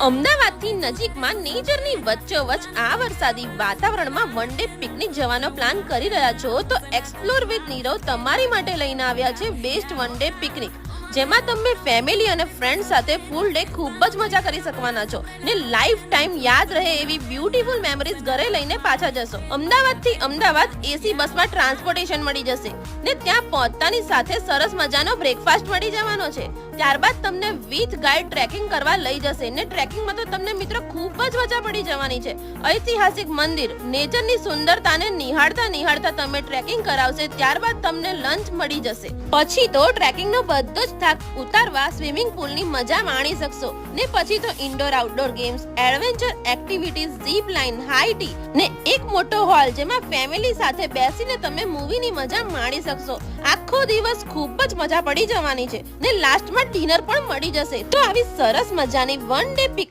અમદાવાદથી નજીકમાં નેચરની વચ્ચોવચ આ વરસાદી વાતાવરણમાં વન ડે પિકનિક જવાનો પ્લાન કરી રહ્યા છો તો એક્સપ્લોર વિથ નીરવ તમારી માટે લઈને આવ્યા છે બેસ્ટ વન ડે પિકનિક, જેમાં તમે ફેમિલી અને ફ્રેન્ડ સાથે ફૂલ ડે ખૂબ જ મજા કરી શકવાના છો ને લાઈફ ટાઈમ યાદ રહે એવી બ્યુટીફુલ મેમરીઝ ઘરે લઈને પાછા જશો. અમદાવાદથી અમદાવાદ એસી બસમાં ટ્રાન્સપોર્ટેશન મળી જશે ને ત્યાં પહોંચતાની સાથે સરસ મજાનો બ્રેકફાસ્ટ મળી જવાનો છે. ત્યારબાદ તમને વિથ ગાઈડ ટ્રેકિંગ કરવા લઈ જશે ને ટ્રેકિંગમાં તો તમને મિત્રો ખૂબ જ મજા પડી જવાની છે. ઐતિહાસિક મંદિર, નેચરની સુંદરતાને નિહાળતા તમે ટ્રેકિંગ કરાવશે. ત્યારબાદ તમને લંચ મળી જશે. પછી તો ટ્રેકિંગનો બધો જ થાક ઉતારવા સ્વિમિંગ પૂલની મજા માણી શકશો ને પછી તો indoor outdoor games, adventure activities, zip line, high tea ને એક મોટો હોલ જેમાં ફેમિલી સાથે બેસીને તમે મૂવીની મજા માણી શકશો. આખો દિવસ ખૂબ જ મજા પડી જવાની છે ને લાસ્ટમાં ડિનર પણ મળી જશે. તો આવી સરસ મજાની વન ડે પિક